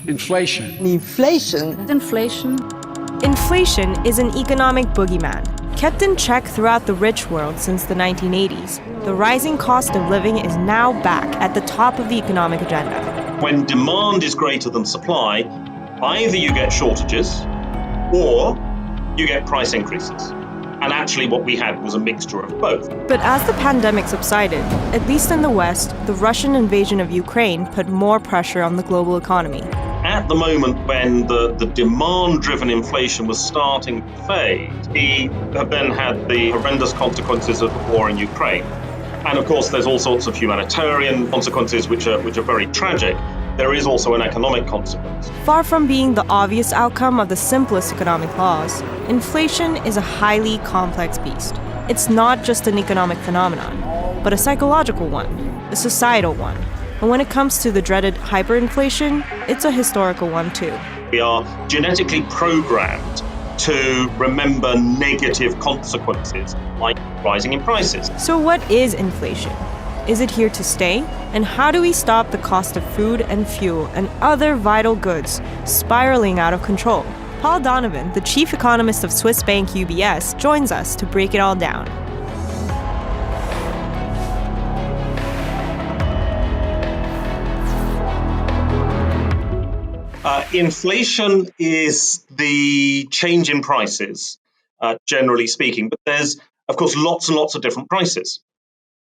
Inflation. Inflation. Inflation. Inflation is an economic boogeyman, kept in check throughout the rich world since the 1980s. The rising cost of living is now back at the top of the economic agenda. When demand is greater than supply, either you get shortages or you get price increases. And actually what we had was a mixture of both. But as the pandemic subsided, at least in the West, the Russian invasion of Ukraine put more pressure on the global economy. At the moment when the demand-driven inflation was starting to fade, we have then had the horrendous consequences of the war in Ukraine. And of course, there's all sorts of humanitarian consequences which are very tragic. There is also an economic consequence. Far from being the obvious outcome of the simplest economic laws, inflation is a highly complex beast. It's not just an economic phenomenon, but a psychological one, a societal one. And when it comes to the dreaded hyperinflation, it's a historical one too. We are genetically programmed to remember negative consequences, like rising in prices. So what is inflation? Is it here to stay? And how do we stop the cost of food and fuel and other vital goods spiraling out of control? Paul Donovan, the chief economist of Swiss bank UBS, joins us to break it all down. Inflation is the change in prices, generally speaking, but there's, of course, lots and lots of different prices.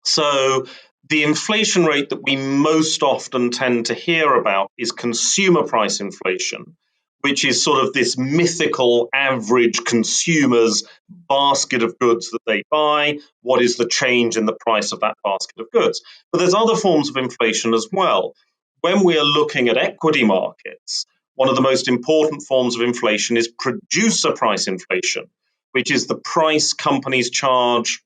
So the inflation rate that we most often tend to hear about is consumer price inflation, which is sort of this mythical average consumer's basket of goods that they buy. What is the change in the price of that basket of goods? But there's other forms of inflation as well. When we are looking at equity markets, one of the most important forms of inflation is producer price inflation, which is the price companies charge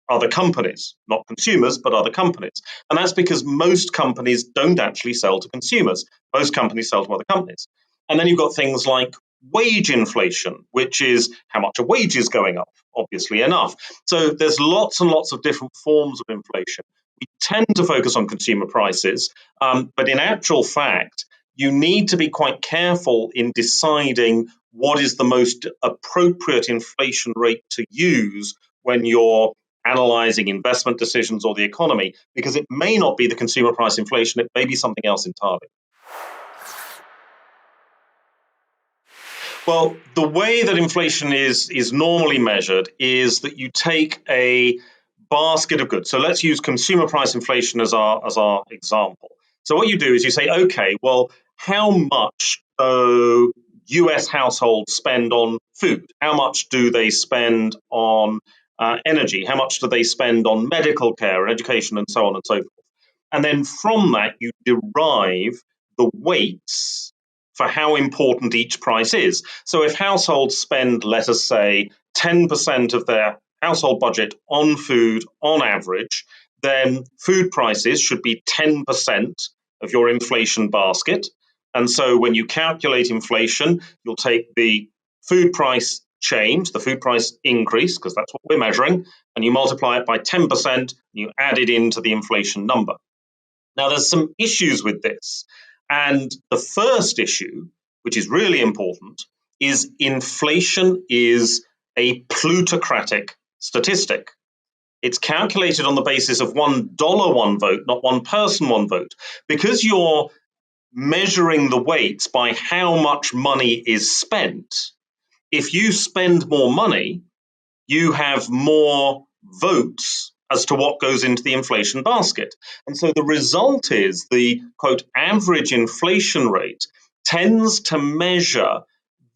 other companies, not consumers, but other companies. And that's because most companies don't actually sell to consumers. Most companies sell to other companies. And then you've got things like wage inflation, which is how much a wage is going up, obviously enough. So there's lots and lots of different forms of inflation. We tend to focus on consumer prices, but in actual fact, you need to be quite careful in deciding what is the most appropriate inflation rate to use when you're analyzing investment decisions or the economy, because it may not be the consumer price inflation, it may be something else entirely. Well, the way that inflation is normally measured is that you take a basket of goods. So let's use consumer price inflation as our example. So what you do is you say, okay, well, how much do US households spend on food? How much do they spend on energy? How much do they spend on medical care and education and so on and so forth? And then from that, you derive the weights for how important each price is. So if households spend, let us say, 10% of their household budget on food on average, then food prices should be 10% of your inflation basket. And so when you calculate inflation, you'll take the food price change, the food price increase, because that's what we're measuring, and you multiply it by 10%, and you add it into the inflation number. Now, there's some issues with this. And the first issue, which is really important, is inflation is a plutocratic statistic. It's calculated on the basis of $1 one vote, not one person one vote. Because you're measuring the weights by how much money is spent, if you spend more money, you have more votes as to what goes into the inflation basket. And so the result is the, quote, average inflation rate tends to measure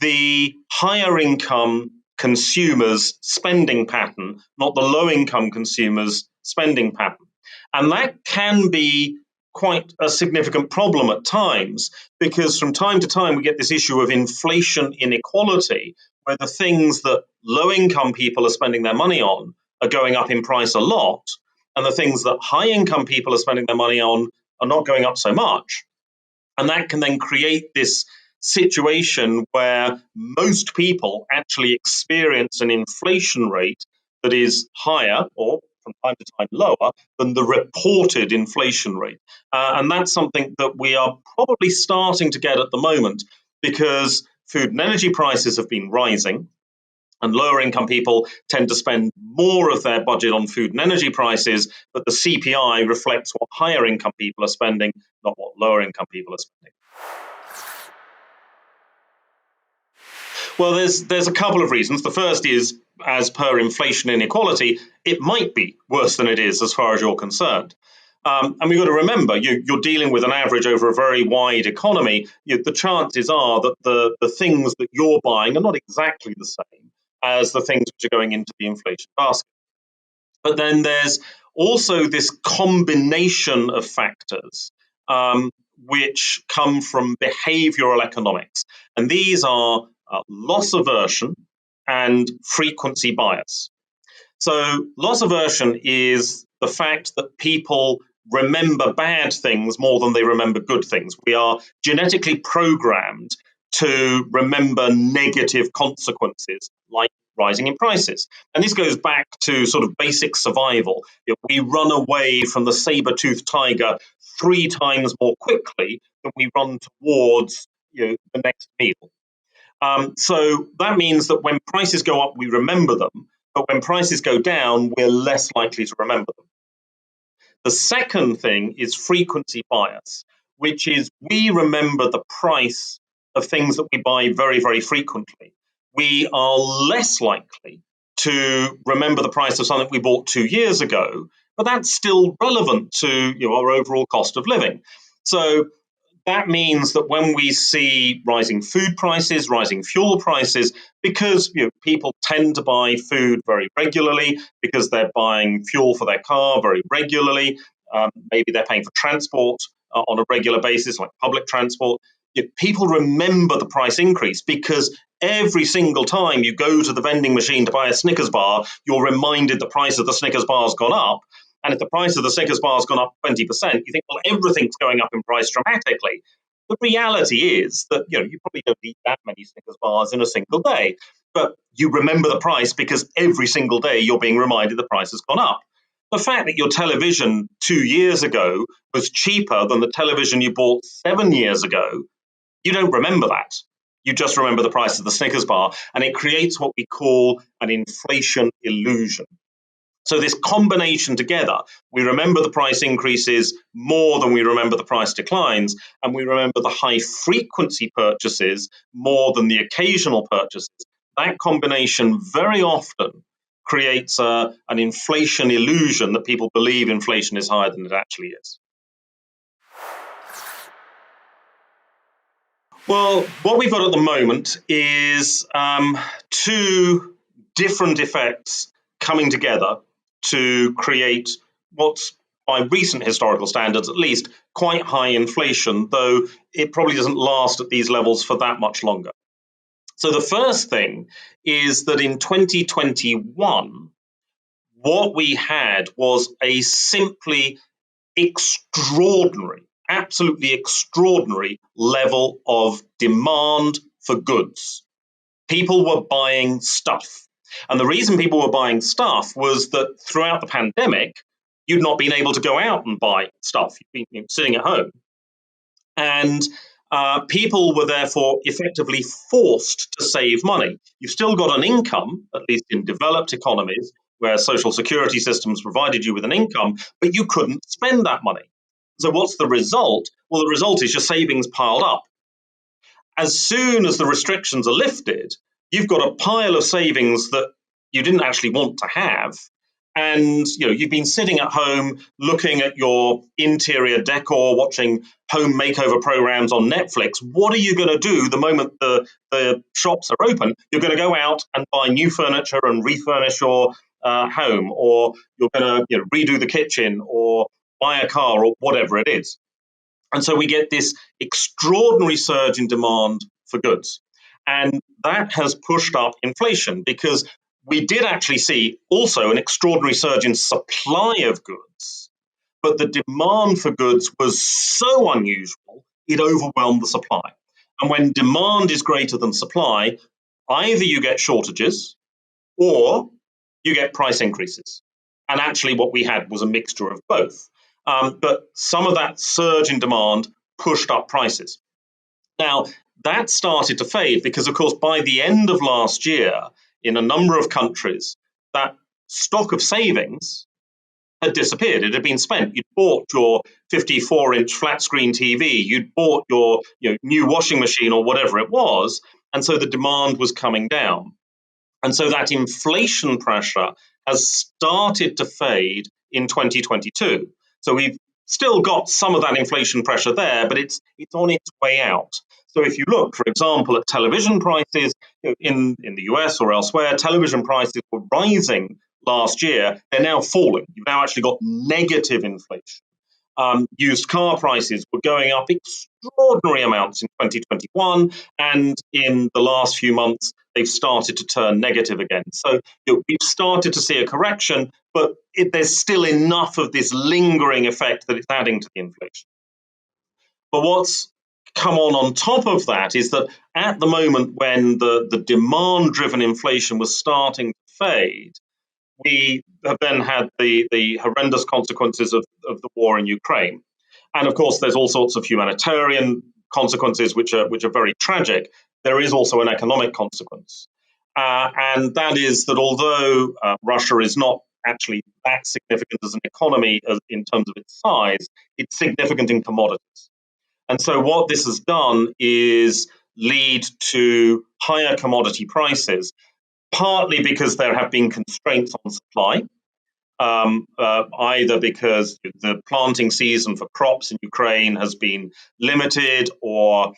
the higher income consumers' spending pattern, not the low income consumers' spending pattern. And that can be quite a significant problem at times, because from time to time we get this issue of inflation inequality, where the things that low income people are spending their money on are going up in price a lot, and the things that high income people are spending their money on are not going up so much. And that can then create this situation where most people actually experience an inflation rate that is higher, or from time to time lower than the reported inflation rate. And that's something that we are probably starting to get at the moment because food and energy prices have been rising. And lower income people tend to spend more of their budget on food and energy prices, but the CPI reflects what higher income people are spending, not what lower income people are spending. Well, there's a couple of reasons. The first is, as per inflation inequality, it might be worse than it is as far as you're concerned. And we've got to remember, you're dealing with an average over a very wide economy. The chances are that the things that you're buying are not exactly the same as the things which are going into the inflation basket. But then there's also this combination of factors which come from behavioral economics. And these are loss aversion and frequency bias. So loss aversion is the fact that people remember bad things more than they remember good things. We are genetically programmed to remember negative consequences like rising in prices. And this goes back to sort of basic survival. We run away from the saber-toothed tiger 3 times more quickly than we run towards the next meal. So that means that when prices go up, we remember them. But when prices go down, we're less likely to remember them. The second thing is frequency bias, which is we remember the price of things that we buy very, very frequently. We are less likely to remember the price of something we bought 2 years ago, but that's still relevant to our overall cost of living. So that means that when we see rising food prices, rising fuel prices, because people tend to buy food very regularly, because they're buying fuel for their car very regularly, maybe they're paying for transport on a regular basis, like public transport, people remember the price increase because every single time you go to the vending machine to buy a Snickers bar, you're reminded the price of the Snickers bar has gone up. And if the price of the Snickers bar has gone up 20%, you think, well, everything's going up in price dramatically. The reality is that you probably don't eat that many Snickers bars in a single day, but you remember the price because every single day you're being reminded the price has gone up. The fact that your television 2 years ago was cheaper than the television you bought 7 years ago, you don't remember that. You just remember the price of the Snickers bar, and it creates what we call an inflation illusion. So this combination together, we remember the price increases more than we remember the price declines, and we remember the high frequency purchases more than the occasional purchases. That combination very often creates an inflation illusion that people believe inflation is higher than it actually is. Well, what we've got at the moment is 2 different effects coming together to create what's, by recent historical standards at least, quite high inflation, though it probably doesn't last at these levels for that much longer. So the first thing is that in 2021, what we had was a simply extraordinary, absolutely extraordinary level of demand for goods. People were buying stuff. And the reason people were buying stuff was that throughout the pandemic, you'd not been able to go out and buy stuff. You'd been sitting at home. And people were therefore effectively forced to save money. You've still got an income, at least in developed economies, where social security systems provided you with an income, but you couldn't spend that money. So what's the result? Well, the result is your savings piled up. As soon as the restrictions are lifted, you've got a pile of savings that you didn't actually want to have. And you've been sitting at home looking at your interior decor, watching home makeover programs on Netflix. What are you going to do the moment the shops are open? You're going to go out and buy new furniture and refurnish your home, or you're going to redo the kitchen or buy a car or whatever it is. And so we get this extraordinary surge in demand for goods. And that has pushed up inflation because we did actually see also an extraordinary surge in supply of goods, but the demand for goods was so unusual, it overwhelmed the supply. And when demand is greater than supply, either you get shortages or you get price increases. And actually, what we had was a mixture of both. But some of that surge in demand pushed up prices. Now, that started to fade because, of course, by the end of last year, in a number of countries, that stock of savings had disappeared. It had been spent. You'd bought your 54-inch flat screen TV, you'd bought your new washing machine or whatever it was, and so the demand was coming down. And so that inflation pressure has started to fade in 2022. So we've still got some of that inflation pressure there, but it's on its way out. So if you look, for example, at television prices in the US or elsewhere, television prices were rising last year. They're now falling. You've now actually got negative inflation. Used car prices were going up extraordinary amounts in 2021, and in the last few months, they've started to turn negative again. So we've started to see a correction, but there's still enough of this lingering effect that it's adding to the inflation. But what's come on top of that is that at the moment when the demand-driven inflation was starting to fade, we have then had the horrendous consequences of the war in Ukraine. And of course, there's all sorts of humanitarian consequences which are very tragic. There is also an economic consequence. And that is that although Russia is not actually that significant as an economy in terms of its size, it's significant in commodities. And so what this has done is lead to higher commodity prices, partly because there have been constraints on supply, either because the planting season for crops in Ukraine has been limited, or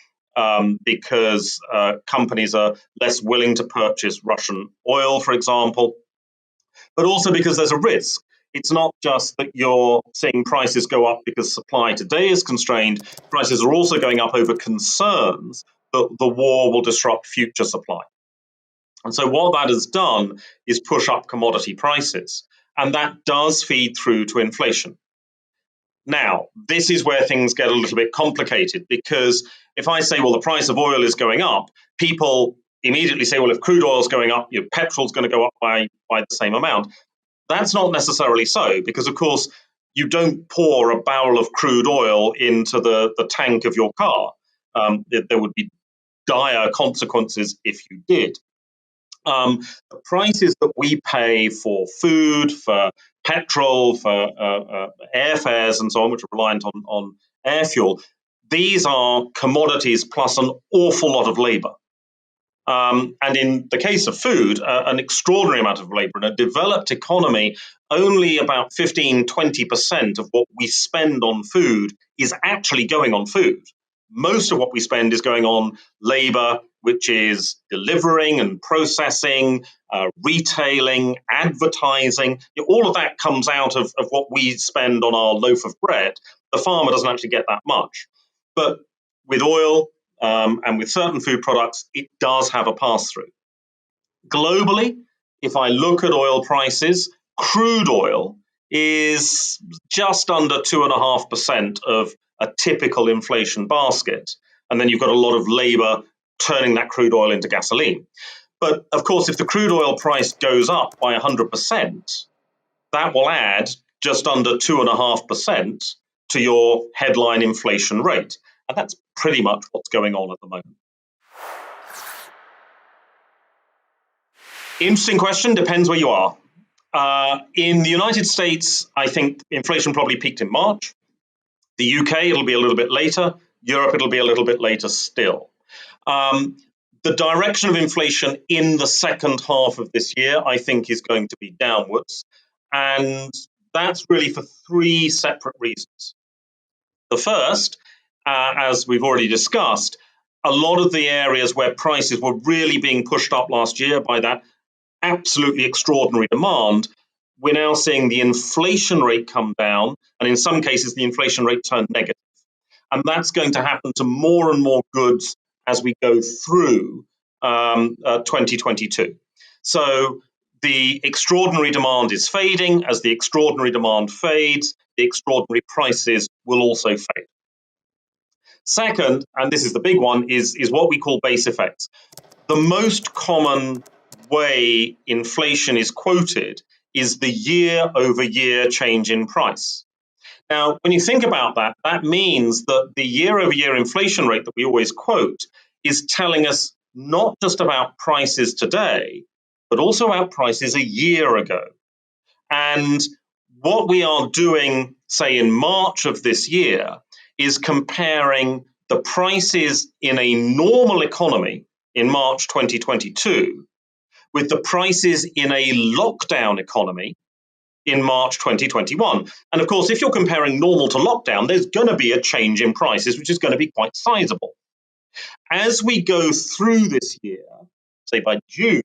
because companies are less willing to purchase Russian oil, for example, but also because there's a risk. It's not just that you're seeing prices go up because supply today is constrained. Prices are also going up over concerns that the war will disrupt future supply. And so what that has done is push up commodity prices, and that does feed through to inflation. Now, this is where things get a little bit complicated, because if I say, well, the price of oil is going up, people immediately say, well, if crude oil is going up, petrol's going to go up by the same amount. That's not necessarily so, because, of course, you don't pour a barrel of crude oil into the tank of your car. There would be dire consequences if you did. The prices that we pay for food, for petrol, for airfares and so on, which are reliant on air fuel, these are commodities plus an awful lot of labor. And in the case of food, an extraordinary amount of labor. In a developed economy, only about 15-20% of what we spend on food is actually going on food. Most of what we spend is going on labor, which is delivering and processing, retailing, advertising. All of that comes out of what we spend on our loaf of bread. The farmer doesn't actually get that much. But with oil and with certain food products, it does have a pass-through. Globally, if I look at oil prices, crude oil is just under 2.5% of a typical inflation basket. And then you've got a lot of labor turning that crude oil into gasoline. But of course, if the crude oil price goes up by 100%, that will add just under 2.5% to your headline inflation rate. And that's pretty much what's going on at the moment. Interesting question, depends where you are. In the United States, I think inflation probably peaked in March. The UK, it'll be a little bit later. Europe, it'll be a little bit later still. The direction of inflation in the second half of this year, I think, is going to be downwards. And that's really for three separate reasons. The first, as we've already discussed, a lot of the areas where prices were really being pushed up last year by that absolutely extraordinary demand, we're now seeing the inflation rate come down, and in some cases, the inflation rate turn negative. And that's going to happen to more and more goods as we go through 2022. So the extraordinary demand is fading. As the extraordinary demand fades, the extraordinary prices will also fade. Second, and this is the big one, is what we call base effects. The most common way inflation is quoted is the year-over-year change in price. Now, when you think about that, that means that the year-over-year inflation rate that we always quote is telling us not just about prices today, but also about prices a year ago. And what we are doing, say, in March of this year, is comparing the prices in a normal economy in March 2022 with the prices in a lockdown economy in March 2021. And of course, if you're comparing normal to lockdown, there's going to be a change in prices, which is going to be quite sizable. As we go through this year, say by June,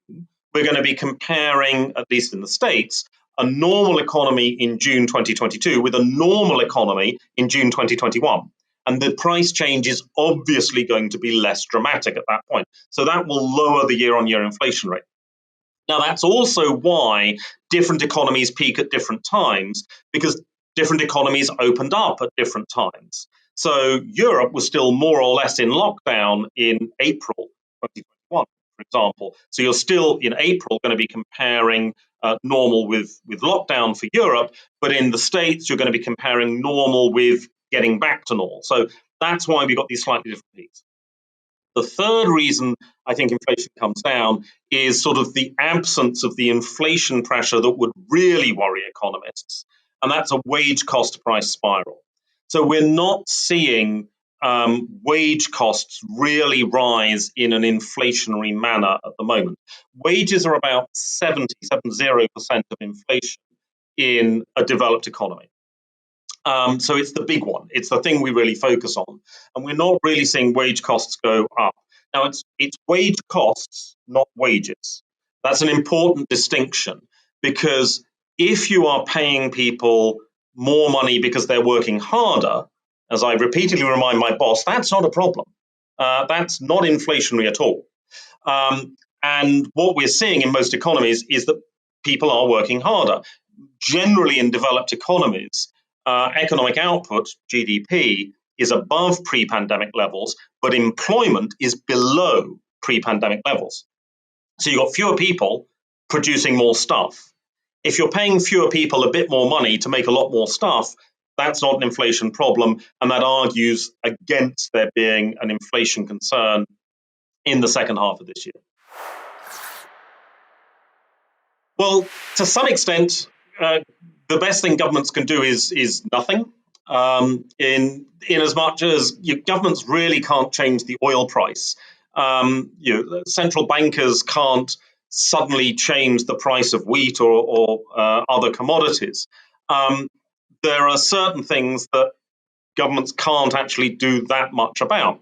we're going to be comparing, at least in the States, a normal economy in June 2022 with a normal economy in June 2021. And the price change is obviously going to be less dramatic at that point. So that will lower the year-on-year inflation rate. Now, that's also why different economies peak at different times, because different economies opened up at different times. So Europe was still more or less in lockdown in April 2021, for example. So you're still in April going to be comparing normal with lockdown for Europe, but in the States, you're going to be comparing normal with getting back to normal. So that's why we've got these slightly different peaks. The third reason I think inflation comes down is sort of the absence of the inflation pressure that would really worry economists, and that's a wage cost price spiral. So we're not seeing wage costs really rise in an inflationary manner at the moment. Wages are about 70% of inflation in a developed economy. So it's the big one. It's the thing we really focus on. And we're not really seeing wage costs go up. Now, it's wage costs, not wages. That's an important distinction, because if you are paying people more money because they're working harder, as I repeatedly remind my boss, that's not a problem. That's not inflationary at all. And what we're seeing in most economies is that people are working harder. Generally, in developed economies, economic output, GDP, is above pre-pandemic levels, but employment is below pre-pandemic levels. So you've got fewer people producing more stuff. If you're paying fewer people a bit more money to make a lot more stuff, that's not an inflation problem, and that argues against there being an inflation concern in the second half of this year. Well, to some extent, the best thing governments can do is nothing. In as much as governments really can't change the oil price, central bankers can't suddenly change the price of wheat or other commodities. There are certain things that governments can't actually do that much about.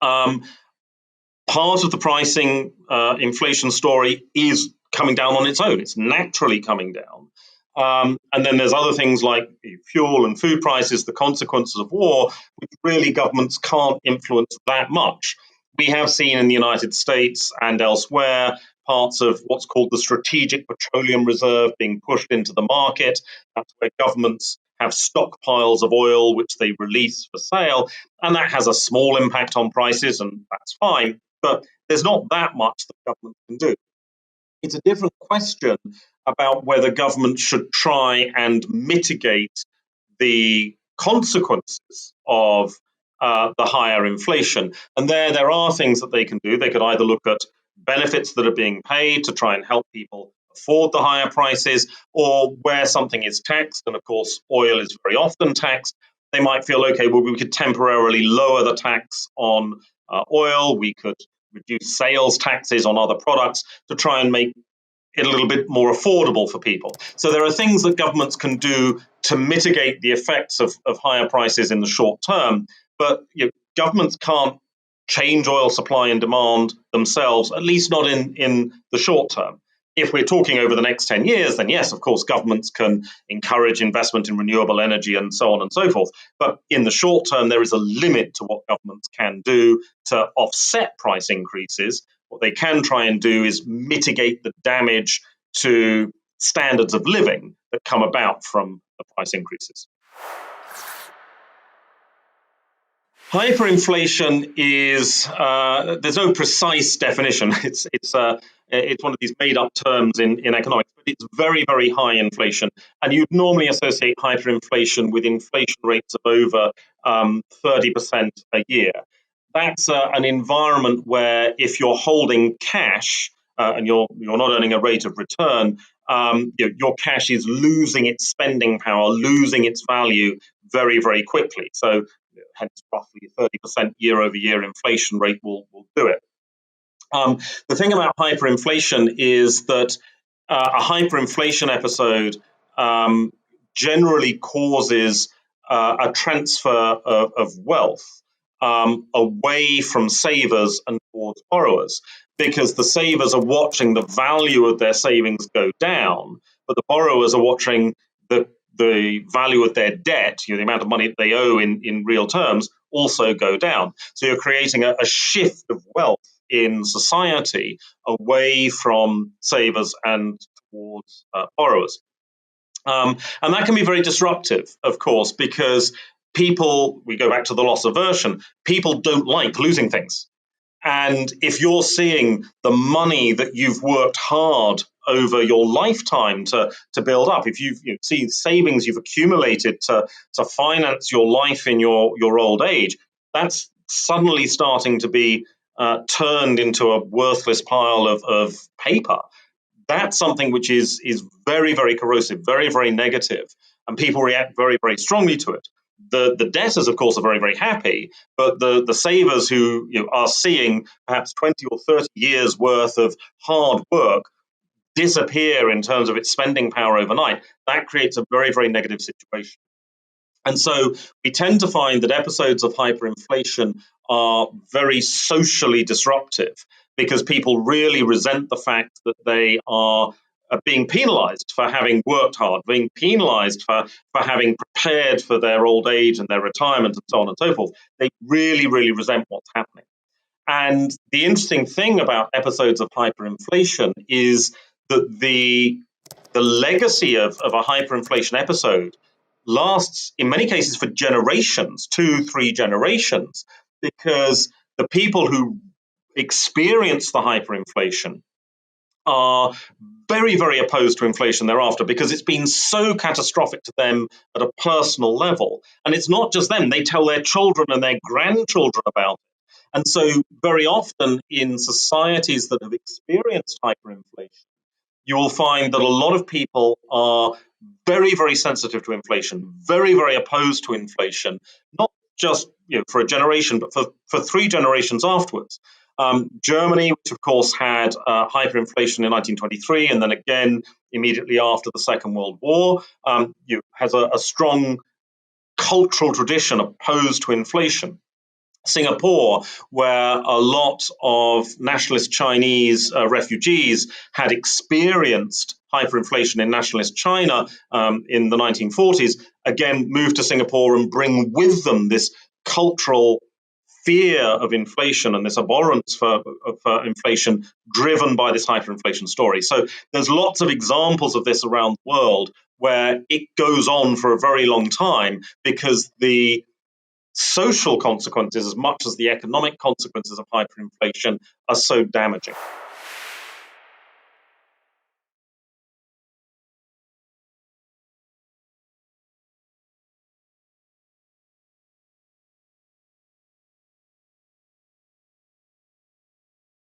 Part of the pricing inflation story is coming down on its own. It's naturally coming down. And then there's other things like fuel and food prices, the consequences of war, which really governments can't influence that much. We have seen in the United States and elsewhere parts of what's called the Strategic Petroleum Reserve being pushed into the market. That's where governments have stockpiles of oil which they release for sale, and that has a small impact on prices, and that's fine. But there's not that much that government can do. It's a different question about whether government should try and mitigate the consequences of the higher inflation. And there are things that they can do. They could either look at benefits that are being paid to try and help people afford the higher prices, or where something is taxed, and of course oil is very often taxed, they might feel, okay, well, we could temporarily lower the tax on oil, we could reduce sales taxes on other products to try and make it a little bit more affordable for people. So there are things that governments can do to mitigate the effects of higher prices in the short term, but governments can't change oil supply and demand themselves, at least not in the short term. If we're talking over the next 10 years, then yes, of course, governments can encourage investment in renewable energy and so on and so forth. But in the short term, there is a limit to what governments can do to offset price increases. What they can try and do is mitigate the damage to standards of living that come about from the price increases. Hyperinflation is, there's no precise definition. It's It's one of these made-up terms in economics, but it's very, very high inflation. And you'd normally associate hyperinflation with inflation rates of over 30% a year. That's an environment where if you're holding cash and you're not earning a rate of return, your cash is losing its spending power, losing its value very, very quickly. So hence roughly a 30% year-over-year inflation rate will do it. The thing about hyperinflation is that a hyperinflation episode generally causes a transfer of wealth away from savers and towards borrowers, because the savers are watching the value of their savings go down, but the borrowers are watching the value of their debt, the amount of money that they owe in real terms, also go down. So you're creating a shift of wealth in society away from savers and towards borrowers. And that can be very disruptive, of course, because people, we go back to the loss aversion, people don't like losing things. And if you're seeing the money that you've worked hard over your lifetime to build up, if you've seen savings you've accumulated to finance your life in your old age, that's suddenly starting to be turned into a worthless pile of paper. That's something which is very, very corrosive, very, very negative, and people react very, very strongly to it. The debtors, of course, are very, very happy, but the savers who are seeing perhaps 20 or 30 years worth of hard work disappear in terms of its spending power overnight, that creates a very, very negative situation. And so we tend to find that episodes of hyperinflation are very socially disruptive because people really resent the fact that they are being penalized for having worked hard, being penalized for having prepared for their old age and their retirement and so on and so forth. They really, really resent what's happening. And the interesting thing about episodes of hyperinflation is that the legacy of a hyperinflation episode lasts, in many cases, for generations, 2-3 generations, because the people who experience the hyperinflation are very, very opposed to inflation thereafter because it's been so catastrophic to them at a personal level. And it's not just them, they tell their children and their grandchildren about it. And so very often in societies that have experienced hyperinflation, you will find that a lot of people are very, very sensitive to inflation, very, very opposed to inflation, not just for a generation, but for 3 generations afterwards. Germany, which of course had hyperinflation in 1923, and then again immediately after the Second World War, has a strong cultural tradition opposed to inflation. Singapore, where a lot of nationalist Chinese refugees had experienced hyperinflation in nationalist China in the 1940s, again moved to Singapore and bring with them this cultural fear of inflation and this abhorrence for inflation driven by this hyperinflation story. So there's lots of examples of this around the world where it goes on for a very long time because the social consequences, as much as the economic consequences of hyperinflation, are so damaging.